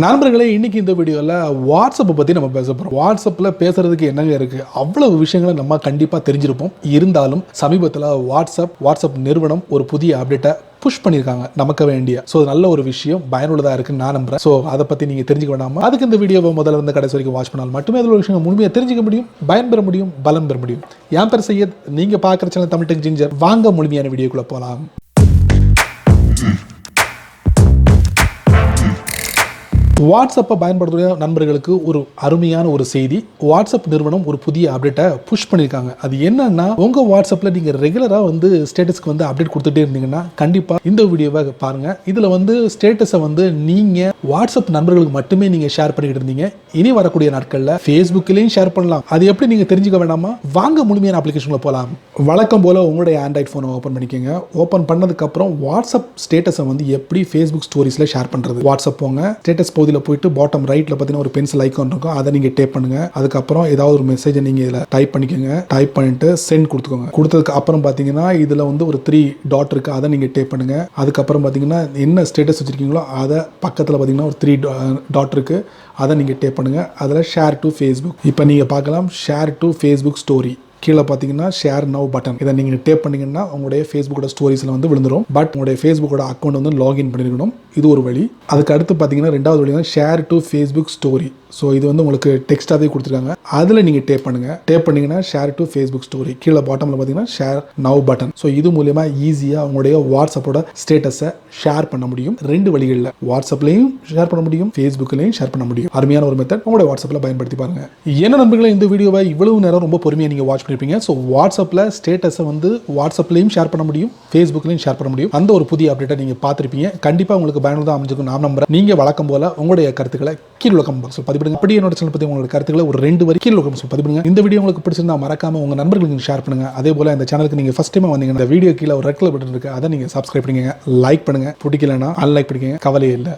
நண்பர்களே, இன்னைக்கு இந்த வீடியோவில் வாட்ஸ்அப்பை பற்றி நம்ம பேச போகிறோம். வாட்ஸ்அப்பில் பேசுறதுக்கு என்னங்க இருக்குது, அவ்வளவு விஷயங்களை நம்ம கண்டிப்பாக தெரிஞ்சிருப்போம். இருந்தாலும் சமீபத்தில் வாட்ஸ்அப் நிறுவனம் ஒரு புதிய அப்டேட்டை புஷ் பண்ணியிருக்காங்க நமக்கு வேண்டிய. ஸோ நல்ல ஒரு விஷயம், பயனுள்ளதாக இருக்குன்னு நான் நம்புறேன். ஸோ அதை பற்றி நீங்கள் தெரிஞ்சுக்க வேண்டாமா? அதுக்கு இந்த வீடியோவை முதல்ல இருந்து கடைசி வரைக்கும் வாட்ச் பண்ணால் மட்டுமே அதில் ஒரு விஷயம் முழுமையாக தெரிஞ்சுக்க முடியும், பயன்பெற முடியும், பலம் பெற முடியும். என் பேர் சையத், நீங்கள் பார்க்குற சேனல் தமிழ் டெக் ஜிஞ்சர். வாங்க முழுமையான வீடியோக்குள்ளே போகலாம். வாட்ஸ்அப்பை பயன்படுத்துகிற நண்பர்களுக்கு ஒரு அருமையான ஒரு செய்தி. வாட்ஸ்அப் நிறுவனம் ஒரு புதிய அப்டேட்டை புஷ் பண்ணியிருக்காங்க. அது என்னன்னா, உங்கள் வாட்ஸ்அப்பில் நீங்கள் ரெகுலராக ஸ்டேட்டஸ்க்கு அப்டேட் கொடுத்துட்டே இருந்தீங்கன்னா கண்டிப்பாக இந்த வீடியோவை பாருங்கள். இதில் ஸ்டேட்டஸை நீங்கள் வாட்ஸ்அப் நண்பர்களுக்கு மட்டுமே நீங்கள் ஷேர் பண்ணிக்கிட்டு இருந்தீங்க. இனி வரக்கூடிய நாட்களில் ஃபேஸ்புக்லேயும் ஷேர் பண்ணலாம். அது எப்படி நீங்கள் தெரிஞ்சுக்க வேண்டாமா? வாங்க முழுமையான அப்ளிகேஷனில் போகலாம். வழக்கம் போல் உங்களுடைய ஆண்ட்ராய்ட் ஃபோனை ஓப்பன் பண்ணிக்கோங்க. ஓப்பன் பண்ணதுக்கப்புறம் வாட்ஸ்அப் ஸ்டேட்டஸை எப்படி ஃபேஸ்புக் ஸ்டோரிஸில் ஷேர் பண்ணுறது. வாட்ஸ்அப் போங்க, ஸ்டேட்டஸ் பகுதியில் போயிட்டு பாட்டம் ரைட்டில் பார்த்தீங்கன்னா ஒரு பென்சில் ஐக்கான் இருக்கும், அதை நீங்கள் டேப் பண்ணுங்கள். அதுக்கப்புறம் ஏதாவது ஒரு மெசேஜை நீங்கள் இதில் டைப் பண்ணிக்கோங்க. டைப் பண்ணிட்டு சென்ட் கொடுத்துக்கோங்க. கொடுத்ததுக்கு அப்புறம் பார்த்தீங்கன்னா இதில் ஒரு 3 டாட் இருக்குது, அதை நீங்கள் டேப் பண்ணுங்கள். அதுக்கப்புறம் பார்த்தீங்கன்னா என்ன ஸ்டேட்டஸ் வச்சுருக்கீங்களோ அதை பக்கத்தில் பார்த்தீங்கன்னா ஒரு 3 டாட் இருக்குது, அதை நீங்கள் டேப் பண்ணுங்கள். அதில் ஷேர் டு ஃபேஸ்புக். இப்போ நீங்கள் பார்க்கலாம், ஷேர் டு ஃபேஸ்புக் ஸ்டோரி. கீழே பார்த்தீங்கன்னா ஷேர் நவ் பட்டன், இதை நீங்கள் டேப் பண்ணிங்கன்னா உங்களுடைய ஃபேஸ்புக்கோட ஸ்டோரிஸில் விழுந்துடும். பட் உங்களுடைய ஃபேஸ்புக்கோட அக்கௌண்ட் லாகின் பண்ணிருக்கணும். இது ஒரு வழி. அதுக்கு அடுத்து பார்த்தீங்கன்னா ரெண்டாவது வழி தான் share to Facebook story. So இது உங்களுக்கு டெக்ஸ்ட்டாகவே கொடுத்துருக்காங்க. அதில் நீங்கள் டேப் பண்ணுங்கள். டேப் பண்ணிங்கன்னா ஷேர் டு ஃபேஸ்புக் ஸ்டோரி. கீழே பாட்டமில் பார்த்தீங்கன்னா ஷேர் நவ் பட்டன். ஸோ இது மூலமா ஈஸியாக உங்களுடைய வாட்ஸ்அப்போட ஸ்டேட்டஸை ஷேர் பண்ண முடியும். 2 வழிகளில் வாட்ஸ்அப்லையும் ஷேர் பண்ண முடியும், ஃபேஸ்புக்லையும் ஷேர் பண்ண முடியும். அருமையான ஒரு மெத்தட், உங்களுடைய வாட்ஸ்அப்பில் பயன்படுத்தி பாருங்க. என்ன நண்பர்களே, இந்த வீடியோவை இவ்வளவு நேரம் ரொம்ப பொறுமையாக நீங்கள் வாட்ச் பண்ணிருப்பீங்க. ஸோ வாட்ஸ்அப்பில் ஸ்டேட்டஸை வாட்ஸ்அப்லையும் ஷேர் பண்ண முடியும், ஃபேஸ்புக்லையும் ஷேர் பண்ண முடியும். அந்த ஒரு புதிய அப்டேட்டை நீங்கள் பார்த்துருப்பீங்க. கண்டிப்பாக உங்களுக்கு பயனுள்ளதாக அமைஞ்சிருக்கும் நான் நம்புறேன். நீங்கள் வழக்கம் போல உங்களுடைய கருத்துக்களை கீழே கமெண்ட் பாக்ஸில் பதிவிடுங்க. அப்படி என்னோட சேனல் பற்றி உங்களோட கருத்துக்களை ஒரு 2 வரி கீழே கமெண்ட் பாக்ஸில் பதிவிடுங்க. இந்த வீடியோ உங்களுக்கு பிடிச்சிருந்தா மறக்காம உங்கள் நண்பர்களுக்கு ஷேர் பண்ணுங்க. அதே போல இந்த சேனலுக்கு நீங்கள் ஃபர்ஸ்ட் டைம் வந்தீங்கன்னா இந்த வீடியோ கீழே ஒரு ரெட் கலர் பட்டன் இருக்கு, அதை நீங்கள் சப்ஸ்கிரைப் பண்ணுங்க, லைக் பண்ணுங்க. பிடிக்கலன்னா அன்லைக் பண்ணிக்கங்க, கவலையே இல்லை.